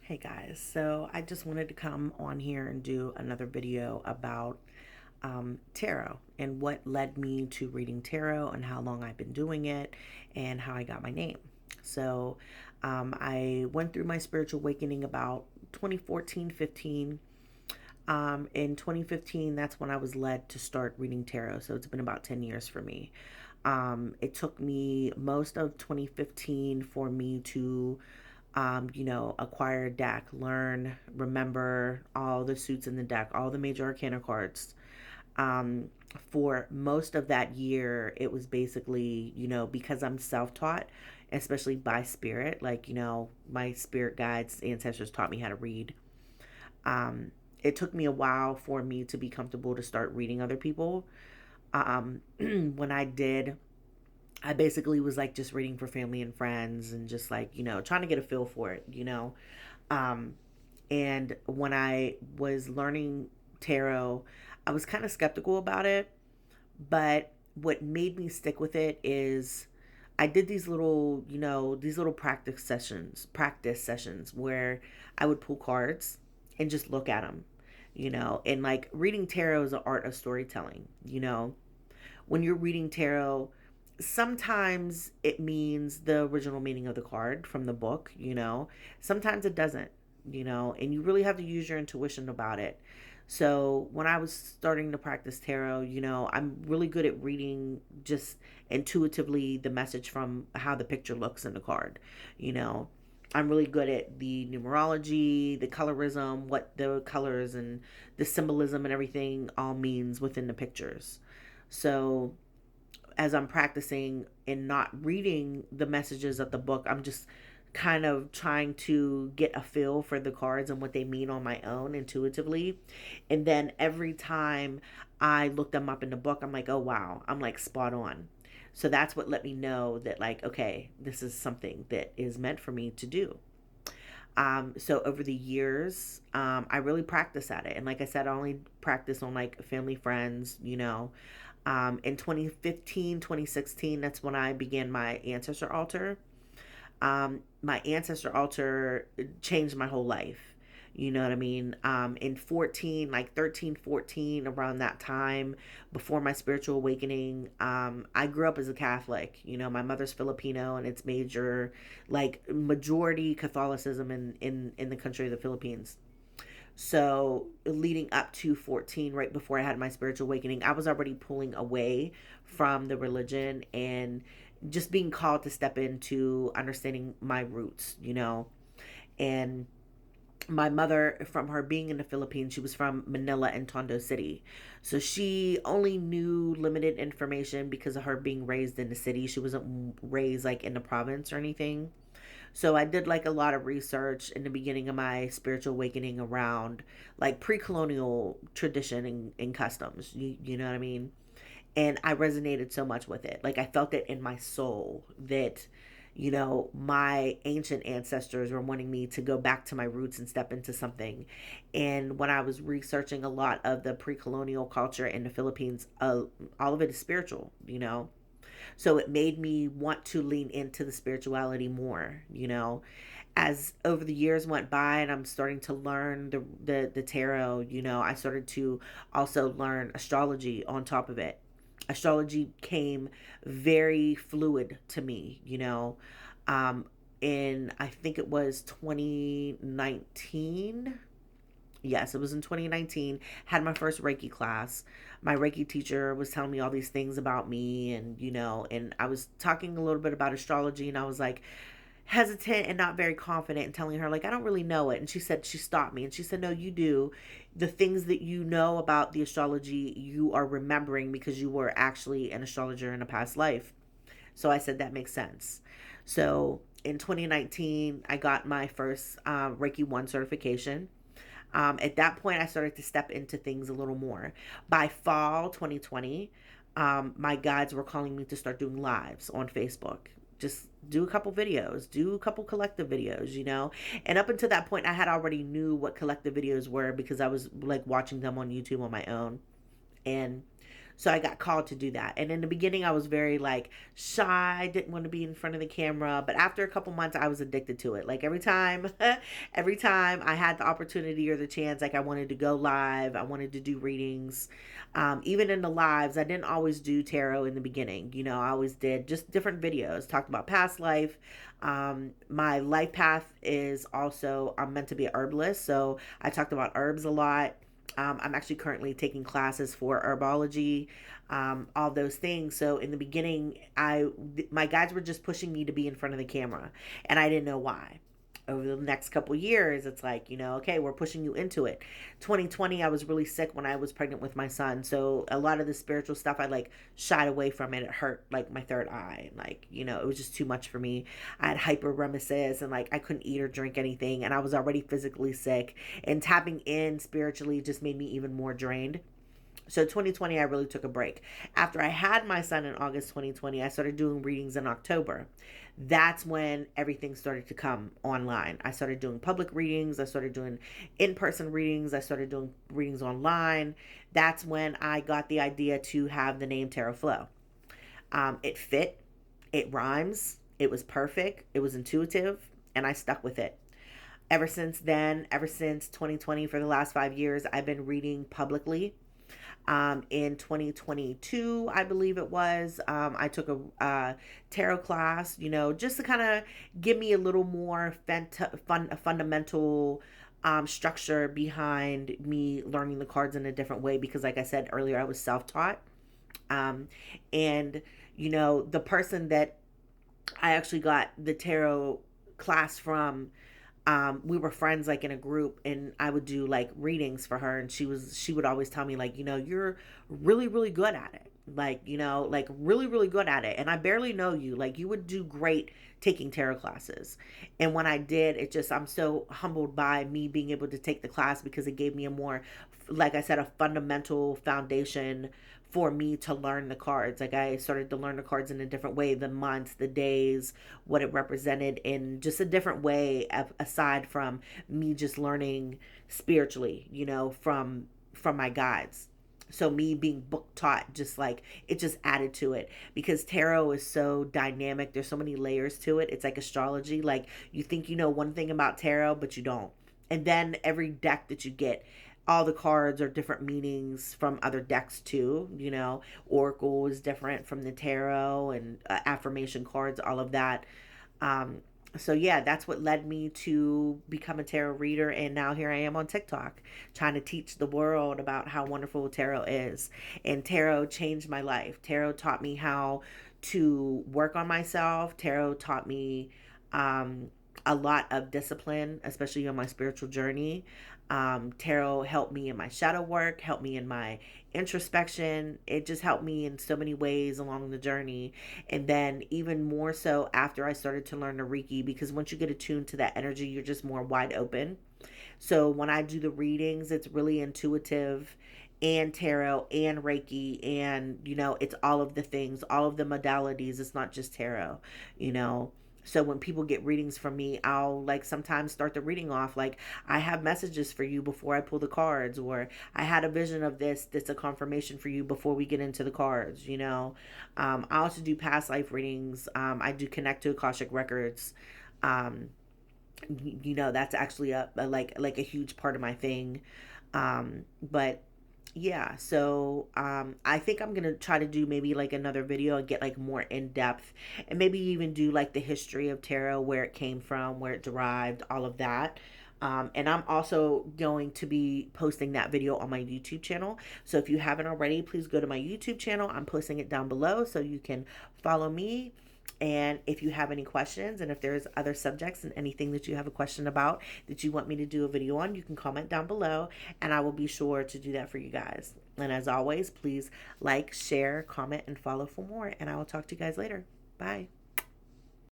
Hey guys, so I just wanted to come on here and do another video about tarot and what led me to reading tarot and how long I've been doing it and how I got my name. So I went through my spiritual awakening about 2014, 15. In 2015, that's when I was led to start reading tarot. So it's been about 10 years for me. It took me most of 2015 for me to acquire a deck, learn, remember all the suits in the deck, all the major arcana cards. Um, for most of that year, it was basically, because I'm self taught, especially by spirit, like, my spirit guides, ancestors taught me how to read. Um, it took me a while for me to be comfortable to start reading other people. When I did, I basically was like just reading for family and friends and just like, trying to get a feel for it. Um, and when I was learning tarot, I was kind of skeptical about it. But what made me stick with it is I did these little practice sessions where I would pull cards and just look at them, and like reading tarot is an art of storytelling. When you're reading tarot, sometimes it means the original meaning of the card from the book. Sometimes it doesn't, and you really have to use your intuition about it. So when I was starting to practice tarot, I'm really good at reading just intuitively the message from how the picture looks in the card. You know, I'm really good at the numerology, the colorism, what the colors and the symbolism and everything all means within the pictures. So as I'm practicing and not reading the messages of the book, I'm just kind of trying to get a feel for the cards and what they mean on my own intuitively. And then every time I look them up in the book, I'm like, oh wow, I'm like spot on. So that's what let me know that, like, okay, this is something that is meant for me to do. So over the years, I really practice at it. And like I said, I only practice on like family, friends. In 2015, 2016, that's when I began my ancestor altar. My ancestor altar changed my whole life. You know what I mean? In 14, like 13, 14, around that time, before my spiritual awakening, I grew up as a Catholic. My mother's Filipino and it's major, like majority Catholicism in the country of the Philippines. So leading up to 14, right before I had my spiritual awakening, I was already pulling away from the religion and just being called to step into understanding my roots. And my mother, from her being in the Philippines, she was from Manila and Tondo City. So she only knew limited information because of her being raised in the city. She wasn't raised like in the province or anything. So I did like a lot of research in the beginning of my spiritual awakening around like pre-colonial tradition and customs. You know what I mean? And I resonated so much with it. Like I felt it in my soul that my ancient ancestors were wanting me to go back to my roots and step into something. And when I was researching a lot of the pre-colonial culture in the Philippines, all of it is spiritual. So it made me want to lean into the spirituality more. As over the years went by and I'm starting to learn the tarot, I started to also learn astrology on top of it. Astrology came very fluid to me. Um, in I think it was 2019. Yes, it was in 2019. Had my first Reiki class. My Reiki teacher was telling me all these things about me, and I was talking a little bit about astrology, and I was like hesitant and not very confident and telling her like I don't really know it. And she stopped me and she said, "No, you do. The things that you know about the astrology, you are remembering because you were actually an astrologer in a past life." So I said that makes sense. So in 2019, I got my first Reiki 1 certification. At that point, I started to step into things a little more. By fall 2020, my guides were calling me to start doing lives on Facebook. Just do a couple videos, do a couple collective videos. And up until that point, I had already knew what collective videos were because I was like watching them on YouTube on my own. And So I got called to do that. And in the beginning, I was very like shy, didn't want to be in front of the camera. But after a couple months, I was addicted to it. Like every time, every time I had the opportunity or the chance, like I wanted to go live, I wanted to do readings. Even in the lives, I didn't always do tarot in the beginning. You know, I always did just different videos, talked about past life. My life path is also, I'm meant to be an herbalist. So I talked about herbs a lot. I'm actually currently taking classes for herbology, all those things. So in the beginning, my guides were just pushing me to be in front of the camera, and I didn't know why. Over the next couple years, it's like, you know, okay, we're pushing you into it. 2020, I was really sick when I was pregnant with my son. So a lot of the spiritual stuff, I like shied away from it. It hurt like my third eye. Like, you know, it was just too much for me. I had hyperemesis and like I couldn't eat or drink anything. And I was already physically sick. And tapping in spiritually just made me even more drained. So 2020, I really took a break. After I had my son in August 2020, I started doing readings in October. That's when everything started to come online. I started doing public readings. I started doing in-person readings. I started doing readings online. That's when I got the idea to have the name Tarot Flow. It fit. It rhymes. It was perfect. It was intuitive. And I stuck with it. Ever since then, ever since 2020, for the last 5 years, I've been reading publicly. In 2022, I believe it was, I took a tarot class, you know, just to kind of give me a little more fundamental structure behind me learning the cards in a different way. Because, like I said earlier, I was self taught. Um, and, you know, the person that I actually got the tarot class from, we were friends like in a group, and I would do like readings for her, and she would always tell me like, you know, you're really really good at it, like, you know, like really really good at it, and I barely know you, like you would do great taking tarot classes. And when I did, it just, I'm so humbled by me being able to take the class, because it gave me a more, like I said, a fundamental foundation for me to learn the cards. Like I started to learn the cards in a different way, the months, the days, what it represented in just a different way, aside from me just learning spiritually, you know, from my guides. So me being book taught, just like it just added to it, because tarot is so dynamic. There's so many layers to it. It's like astrology. Like you think you know one thing about tarot, but you don't. And then every deck that you get, all the cards are different meanings from other decks too. You know, Oracle is different from the tarot, and affirmation cards, all of that. Um, so yeah, that's what led me to become a tarot reader, and now here I am on TikTok trying to teach the world about how wonderful tarot is. And tarot changed my life. Tarot taught me how to work on myself. Tarot taught me um, a lot of discipline, especially on my spiritual journey. Tarot helped me in my shadow work, helped me in my introspection. It just helped me in so many ways along the journey. And then, even more so, after I started to learn the Reiki, because once you get attuned to that energy, you're just more wide open. So, when I do the readings, it's really intuitive, and tarot and Reiki, and you know, it's all of the things, all of the modalities. It's not just tarot, you know. So when people get readings from me, I'll like sometimes start the reading off like, I have messages for you before I pull the cards, or I had a vision of this that's a confirmation for you before we get into the cards, you know. I also do past life readings. I do connect to Akashic records. um, you know, that's actually like a huge part of my thing. But yeah, so I think I'm gonna try to do maybe like another video and get like more in depth, and maybe even do like the history of tarot, where it came from, where it derived, all of that. And I'm also going to be posting that video on my YouTube channel. So if you haven't already, please go to my YouTube channel. I'm posting it down below so you can follow me. And if you have any questions, and if there's other subjects and anything that you have a question about that you want me to do a video on, you can comment down below, and I will be sure to do that for you guys. And as always, please like, share, comment, and follow for more. And I will talk to you guys later. Bye.